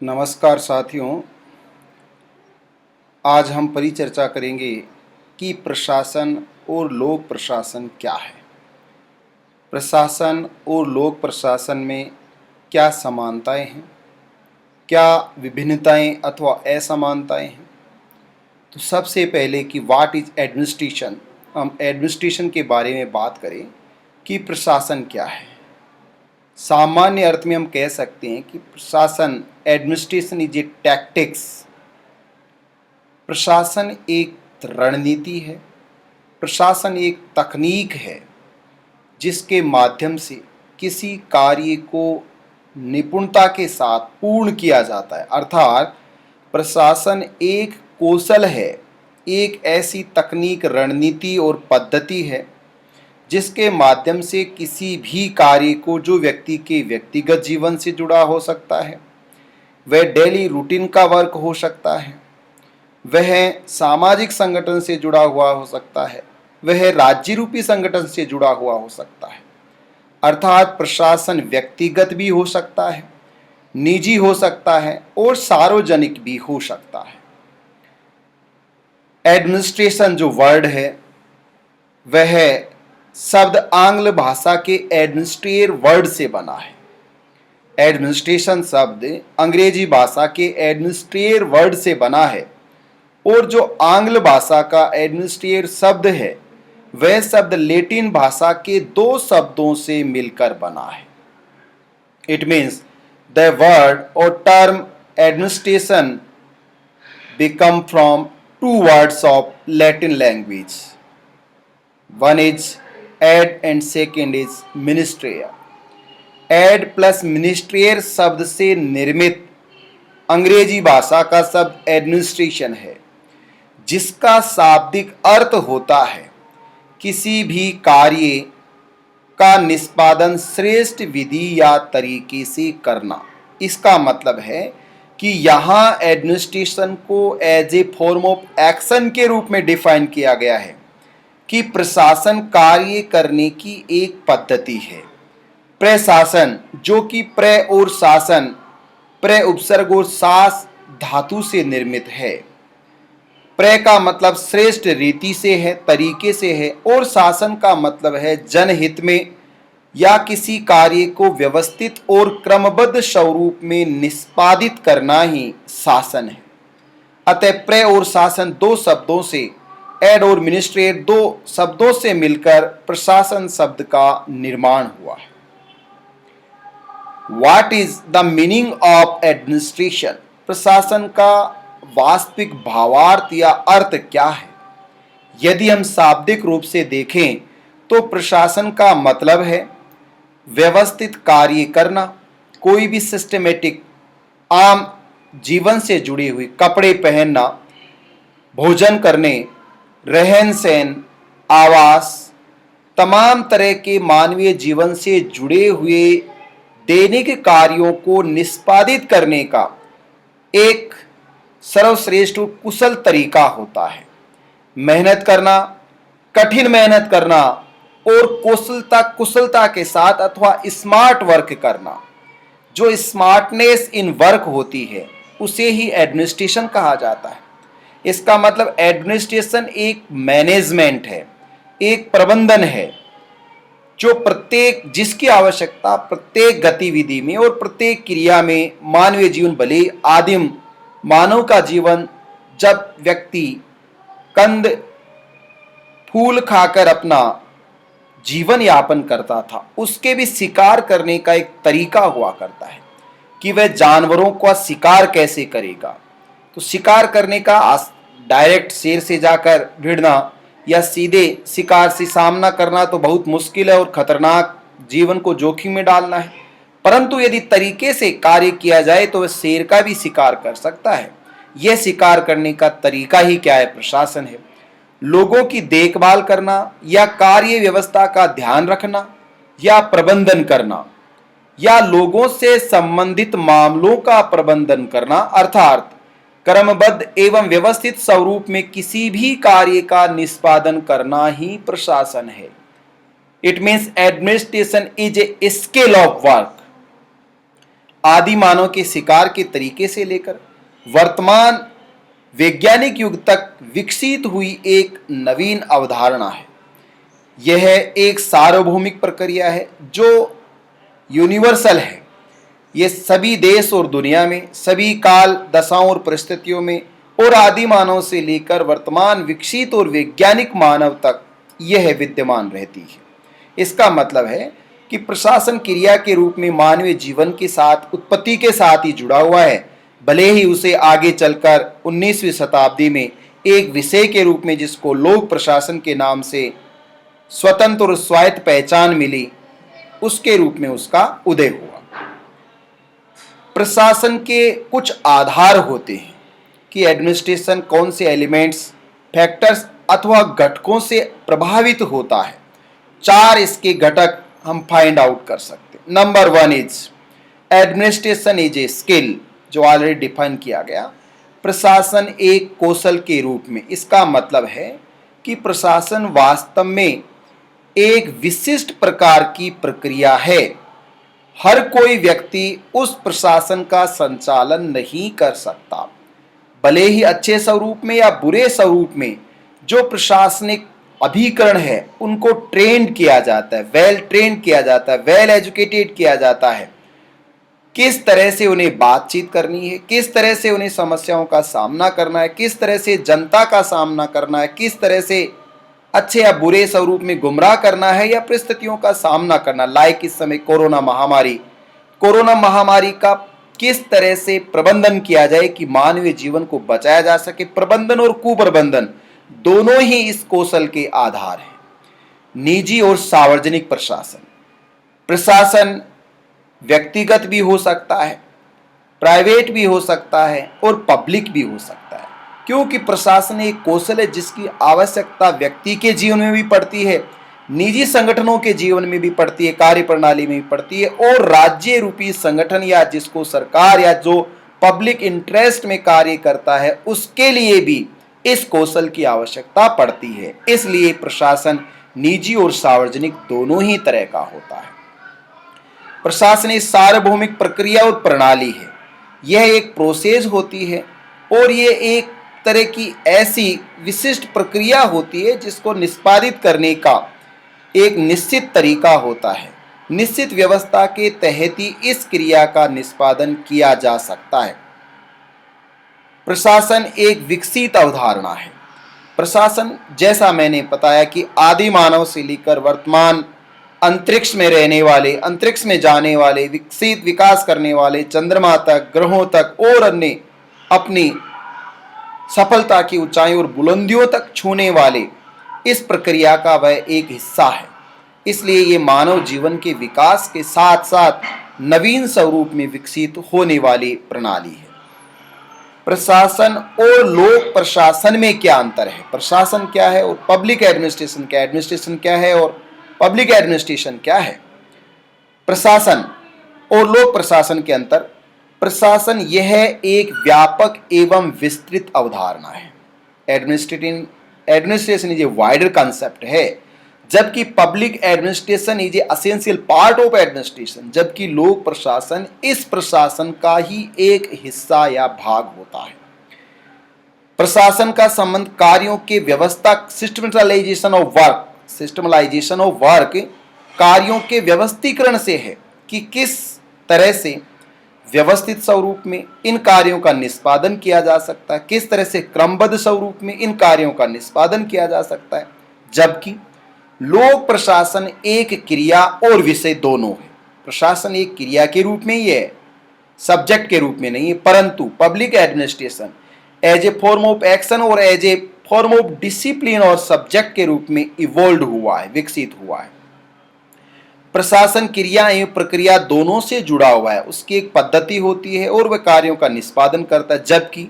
नमस्कार साथियों, आज हम परिचर्चा करेंगे कि प्रशासन और लोक प्रशासन क्या है। प्रशासन और लोक प्रशासन में क्या समानताएं हैं, क्या विभिन्नताएं अथवा असमानताएं हैं। तो सबसे पहले कि व्हाट इज एडमिनिस्ट्रेशन, हम एडमिनिस्ट्रेशन के बारे में बात करें कि प्रशासन क्या है। सामान्य अर्थ में हम कह सकते हैं कि प्रशासन, एडमिनिस्ट्रेशन इज ए टैक्टिक्स। प्रशासन एक रणनीति है, प्रशासन एक तकनीक है जिसके माध्यम से किसी कार्य को निपुणता के साथ पूर्ण किया जाता है। अर्थात प्रशासन एक कौशल है, एक ऐसी तकनीक, रणनीति और पद्धति है जिसके माध्यम से किसी भी कार्य को, जो व्यक्ति के व्यक्तिगत जीवन से जुड़ा हो सकता है, वह डेली रूटीन का वर्क हो सकता है, वह सामाजिक संगठन से जुड़ा हुआ हो सकता है, वह राज्य रूपी संगठन से जुड़ा हुआ हो सकता है। अर्थात प्रशासन व्यक्तिगत भी हो सकता है, निजी हो सकता है और सार्वजनिक भी हो सकता है। एडमिनिस्ट्रेशन जो वर्ड है वह शब्द आंग्ल भाषा के एडमिनिस्ट्रेट वर्ड से बना है। एडमिनिस्ट्रेशन शब्द अंग्रेजी भाषा के एडमिनिस्ट्रेट वर्ड से बना है और जो आंग्ल भाषा का एडमिनिस्ट्रेट शब्द है वह शब्द लैटिन भाषा के दो शब्दों से मिलकर बना है। इट मीन्स द वर्ड और term administration become from two words of Latin language. One is ad and second is ministerial. Ad plus ministerial शब्द से निर्मित अंग्रेजी भाषा का शब्द एडमिनिस्ट्रेशन है, जिसका शाब्दिक अर्थ होता है किसी भी कार्य का निष्पादन श्रेष्ठ विधि या तरीके से करना। इसका मतलब है कि यहाँ एडमिनिस्ट्रेशन को as a form of action के रूप में डिफाइन किया गया है कि प्रशासन कार्य करने की एक पद्धति है। प्रशासन जो कि प्र और शासन, प्र उपसर्ग और शास धातु से निर्मित है। प्र का मतलब श्रेष्ठ रीति से है, तरीके से है, और शासन का मतलब है जनहित में या किसी कार्य को व्यवस्थित और क्रमबद्ध स्वरूप में निष्पादित करना ही शासन है। अतः प्र और शासन दो शब्दों से, एड और मिनिस्ट्रेट दो शब्दों से मिलकर प्रशासन शब्द का निर्माण हुआ है। What is the meaning of administration? प्रशासन का वास्तविक भावार्थ या अर्थ क्या है? यदि हम शाब्दिक रूप से देखें तो प्रशासन का मतलब है व्यवस्थित कार्य करना, कोई भी सिस्टमेटिक आम जीवन से जुड़ी हुई, कपड़े पहनना, भोजन करने, रहन सहन, आवास, तमाम तरह के मानवीय जीवन से जुड़े हुए दैनिक कार्यों को निष्पादित करने का एक सर्वश्रेष्ठ कुशल तरीका होता है। मेहनत करना, कठिन मेहनत करना और कुशलता के साथ अथवा स्मार्ट वर्क करना। जो स्मार्टनेस इन वर्क होती है उसे ही एडमिनिस्ट्रेशन कहा जाता है। इसका मतलब एडमिनिस्ट्रेशन एक मैनेजमेंट है, एक प्रबंधन है जो जिसकी आवश्यकता प्रत्येक गतिविधि में और प्रत्येक क्रिया में मानवीय जीवन, भले आदिम मानव का जीवन, जब व्यक्ति कंद फूल खाकर अपना जीवन यापन करता था, उसके भी शिकार करने का एक तरीका हुआ करता है कि वह जानवरों का शिकार कैसे करेगा। तो शिकार करने का डायरेक्ट शेर से जाकर भिड़ना या सीधे शिकार से सामना करना तो बहुत मुश्किल है और खतरनाक, जीवन को जोखिम में डालना है। परंतु यदि तरीके से कार्य किया जाए तो वह शेर का भी शिकार कर सकता है। यह शिकार करने का तरीका ही क्या है? प्रशासन है। लोगों की देखभाल करना या कार्य व्यवस्था का ध्यान रखना या प्रबंधन करना या लोगों से संबंधित मामलों का प्रबंधन करना, अर्थात क्रमबद्ध एवं व्यवस्थित स्वरूप में किसी भी कार्य का निष्पादन करना ही प्रशासन है। It means administration is a scale of work आदि मानव के शिकार के तरीके से लेकर वर्तमान वैज्ञानिक युग तक विकसित हुई एक नवीन अवधारणा है। यह एक सार्वभौमिक प्रक्रिया है जो यूनिवर्सल है। ये सभी देश और दुनिया में, सभी काल, दशाओं और परिस्थितियों में और आदि मानव से लेकर वर्तमान विकसित और वैज्ञानिक मानव तक यह विद्यमान रहती है। इसका मतलब है कि प्रशासन क्रिया के रूप में मानवीय जीवन के साथ, उत्पत्ति के साथ ही जुड़ा हुआ है, भले ही उसे आगे चलकर 19वीं शताब्दी में एक विषय के रूप में, जिसको लोक प्रशासन के नाम से स्वतंत्र और स्वायत्त पहचान मिली, उसके रूप में उसका उदय हुआ। प्रशासन के कुछ आधार होते हैं कि एडमिनिस्ट्रेशन कौन से एलिमेंट्स, फैक्टर्स अथवा घटकों से प्रभावित होता है। 4 इसके घटक हम फाइंड आउट कर सकते हैं। Number 1 is administration is a skill, जो ऑलरेडी डिफाइन किया गया। प्रशासन एक कौशल के रूप में, इसका मतलब है कि प्रशासन वास्तव में एक विशिष्ट प्रकार की प्रक्रिया है। हर कोई व्यक्ति उस प्रशासन का संचालन नहीं कर सकता, भले ही अच्छे स्वरूप में या बुरे स्वरूप में। जो प्रशासनिक अभिकरण है उनको ट्रेंड किया जाता है, वेल ट्रेंड किया जाता है, वेल एजुकेटेड किया जाता है। किस तरह से उन्हें बातचीत करनी है, किस तरह से उन्हें समस्याओं का सामना करना है, किस तरह से जनता का सामना करना है, किस तरह से अच्छे या बुरे स्वरूप में गुमराह करना है या परिस्थितियों का सामना करना। लाइक इस समय कोरोना महामारी का किस तरह से प्रबंधन किया जाए कि मानवीय जीवन को बचाया जा सके। प्रबंधन और कुप्रबंधन दोनों ही इस कौशल के आधार हैं। निजी और सार्वजनिक प्रशासन, प्रशासन व्यक्तिगत भी हो सकता है, प्राइवेट भी हो सकता है और पब्लिक भी हो सकता है, क्योंकि प्रशासन एक कौशल है जिसकी आवश्यकता व्यक्ति के जीवन में भी पड़ती है, निजी संगठनों के जीवन में भी पड़ती है, कार्य प्रणाली में भी पड़ती है, और राज्य रूपी संगठन या जिसको सरकार या जो पब्लिक इंटरेस्ट में कार्य करता है उसके लिए भी इस कौशल की आवश्यकता पड़ती है। इसलिए प्रशासन निजी और सार्वजनिक दोनों ही तरह का होता है। प्रशासन एक सार्वभौमिक प्रक्रिया और प्रणाली है। यह एक प्रोसेस होती है और ये एक तरह की ऐसी विशिष्ट प्रक्रिया होती है जिसको निष्पादित करने का एक निश्चित तरीका होता है। निश्चित व्यवस्था के तहत ही इस क्रिया का निष्पादन किया जा सकता है। प्रशासन एक विकसित अवधारणा है। प्रशासन, जैसा मैंने बताया कि आदि मानव से लेकर वर्तमान अंतरिक्ष में रहने वाले, अंतरिक्ष में जाने वाले, विकसित विकास करने वाले, चंद्रमा तक, ग्रहों तक और अन्य अपनी सफलता की ऊंचाई और बुलंदियों तक छूने वाले, इस प्रक्रिया का वह एक हिस्सा है। इसलिए ये मानव जीवन के विकास के साथ साथ नवीन स्वरूप में विकसित होने वाली प्रणाली है। प्रशासन और लोक प्रशासन में क्या अंतर है? प्रशासन क्या है और पब्लिक एडमिनिस्ट्रेशन क्या है? एडमिनिस्ट्रेशन क्या है और पब्लिक एडमिनिस्ट्रेशन क्या है? प्रशासन और लोक प्रशासन के अंतर। प्रशासन यह एक व्यापक एवं विस्तृत अवधारणा है। Administration is a wider concept है, जबकि public administration is a essential part of administration, जबकि लोक प्रशासन इस प्रशासन का ही एक हिस्सा या भाग होता है। प्रशासन का संबंध कार्यों के व्यवस्था, सिस्टमलाइजेशन ऑफ वर्क, कार्यों के व्यवस्थीकरण से है कि किस तरह से व्यवस्थित स्वरूप में इन कार्यों का निष्पादन किया जा सकता है, किस तरह से क्रमबद्ध स्वरूप में इन कार्यों का निष्पादन किया जा सकता है। जबकि लोक प्रशासन एक क्रिया और विषय दोनों है। प्रशासन एक क्रिया के रूप में ही है, सब्जेक्ट के रूप में नहीं है, परंतु public administration as a form of action और as a form of discipline और सब्जेक्ट के रूप में इवॉल्व हुआ है, विकसित हुआ है। प्रशासन क्रिया एवं प्रक्रिया दोनों से जुड़ा हुआ है, उसकी एक पद्धति होती है और वह कार्यों का निष्पादन करता है। जबकि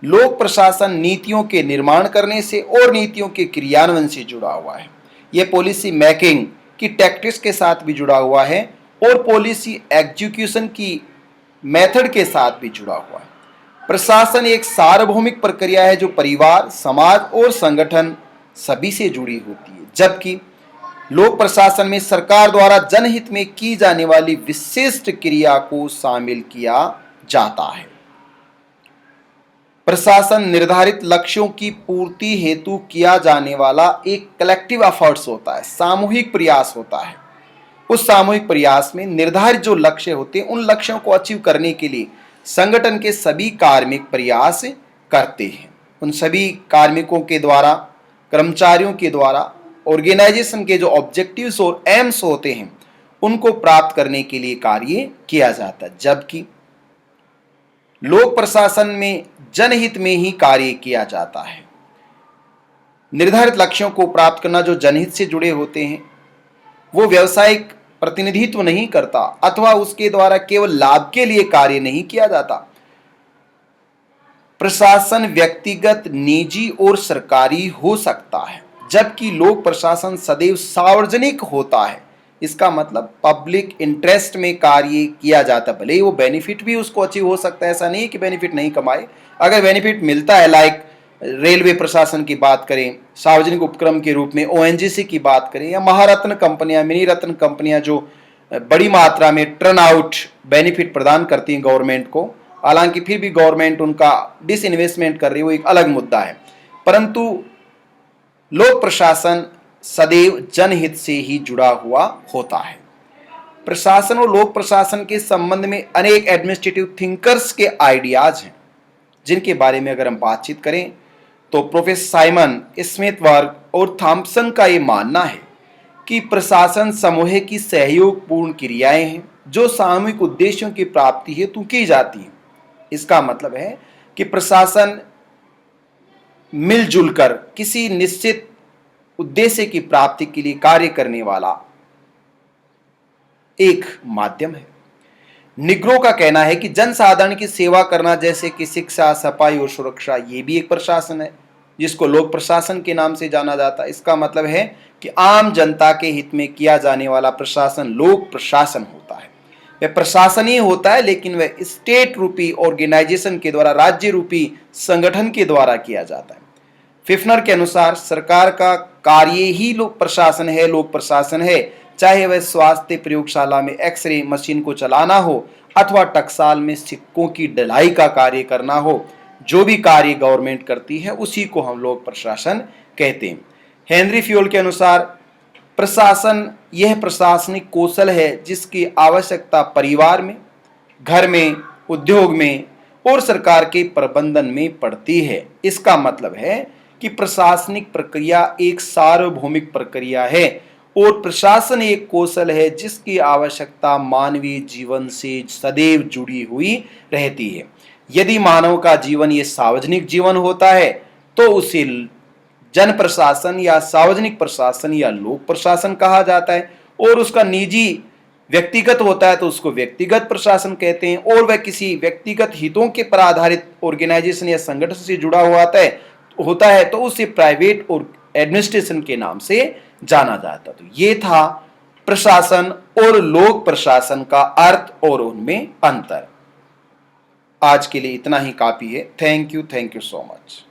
लोक प्रशासन नीतियों के निर्माण करने से और नीतियों के क्रियान्वयन से जुड़ा हुआ है। यह पॉलिसी मेकिंग की टैक्टिक्स के साथ भी जुड़ा हुआ है और पॉलिसी एग्जीक्यूशन की मेथड के साथ भी जुड़ा हुआ है। प्रशासन एक सार्वभौमिक प्रक्रिया है जो परिवार, समाज और संगठन सभी से जुड़ी होती है, जबकि लोक प्रशासन में सरकार द्वारा जनहित में की जाने वाली विशिष्ट क्रिया को शामिल किया जाता है। प्रशासन निर्धारित लक्ष्यों की पूर्ति हेतु किया जाने वाला एक कलेक्टिव एफर्ट्स होता है, सामूहिक प्रयास होता है। उस सामूहिक प्रयास में निर्धारित जो लक्ष्य होते हैं उन लक्ष्यों को अचीव करने के लिए संगठन के सभी कार्मिक प्रयास करते हैं। उन सभी कार्मिकों के द्वारा, कर्मचारियों के द्वारा ऑर्गेनाइजेशन के जो ऑब्जेक्टिव्स और एम्स होते हैं उनको प्राप्त करने के लिए कार्य किया जाता है। जबकि लोक प्रशासन में जनहित में ही कार्य किया जाता है। निर्धारित लक्ष्यों को प्राप्त करना जो जनहित से जुड़े होते हैं वो व्यावसायिक प्रतिनिधित्व नहीं करता अथवा उसके द्वारा केवल लाभ के लिए कार्य नहीं किया जाता। प्रशासन व्यक्तिगत, निजी और सरकारी हो सकता है, जबकि लोक प्रशासन सदैव सार्वजनिक होता है। इसका मतलब पब्लिक इंटरेस्ट में कार्य किया जाता है। भले ही वो बेनिफिट भी उसको अचीव हो सकता है, ऐसा नहीं है कि बेनिफिट नहीं कमाए। अगर बेनिफिट मिलता है, लाइक रेलवे प्रशासन की बात करें, सार्वजनिक उपक्रम के रूप में ओएनजीसी की बात करें, या महारत्न कंपनियां, मिनी रत्न कंपनियां जो बड़ी मात्रा में टर्न आउट बेनिफिट प्रदान करती हैं गवर्नमेंट को, हालांकि फिर भी गवर्नमेंट उनका डिसइन्वेस्टमेंट कर रही है, वो एक अलग मुद्दा है। परंतु लोक प्रशासन सदैव जनहित से ही जुड़ा हुआ होता है। प्रशासन और लोक प्रशासन के संबंध में अनेक एडमिनिस्ट्रेटिव थिंकर्स के आइडियाज हैं, जिनके बारे में अगर हम बातचीत करें तो प्रोफेसर साइमन, स्मिथवर्ग और थॉम्पसन का ये मानना है कि प्रशासन समूह की सहयोगपूर्ण क्रियाएं हैं जो सामूहिक उद्देश्यों की प्राप्ति हेतु की जाती हैं। इसका मतलब है कि प्रशासन मिलजुल कर किसी निश्चित उद्देश्य की प्राप्ति के लिए कार्य करने वाला एक माध्यम है। निग्रो का कहना है कि जनसाधारण की सेवा करना, जैसे कि शिक्षा, सफाई और सुरक्षा, ये भी एक प्रशासन है जिसको लोक प्रशासन के नाम से जाना जाता है। इसका मतलब है कि आम जनता के हित में किया जाने वाला प्रशासन लोक प्रशासन होता है। वह प्रशासन ही होता है, लेकिन वह स्टेट रूपी ऑर्गेनाइजेशन के द्वारा, राज्य रूपी संगठन के द्वारा किया जाता है। फिफ्नर के अनुसार सरकार का कार्य ही लोक प्रशासन है, चाहे वह स्वास्थ्य प्रयोगशाला में एक्सरे मशीन को चलाना हो अथवा टकसाल में सिक्कों की ढलाई का कार्य करना हो। जो भी कार्य गवर्नमेंट करती है उसी को हम लोग प्रशासन कहते हैं। हेनरी फ्यूल के अनुसार प्रशासन यह प्रशासनिक कौशल है जिसकी आवश्यकता परिवार में, घर में, उद्योग में और सरकार के प्रबंधन में पड़ती है। इसका मतलब है कि प्रशासनिक प्रक्रिया एक सार्वभौमिक प्रक्रिया है और प्रशासन एक कौशल है जिसकी आवश्यकता मानवीय जीवन से सदैव जुड़ी हुई रहती है। यदि मानव का जीवन ये सार्वजनिक जीवन होता है तो उसे जन प्रशासन या सार्वजनिक प्रशासन या लोक प्रशासन कहा जाता है, और उसका निजी व्यक्तिगत होता है तो उसको व्यक्तिगत प्रशासन कहते हैं, और वह किसी व्यक्तिगत हितों के पर आधारित ऑर्गेनाइजेशन या संगठन से जुड़ा हुआ होता है तो उसे प्राइवेट और एडमिनिस्ट्रेशन के नाम से जाना जाता। तो ये था प्रशासन और लोक प्रशासन का अर्थ और उनमें अंतर। आज के लिए इतना ही काफी है। Thank you so much.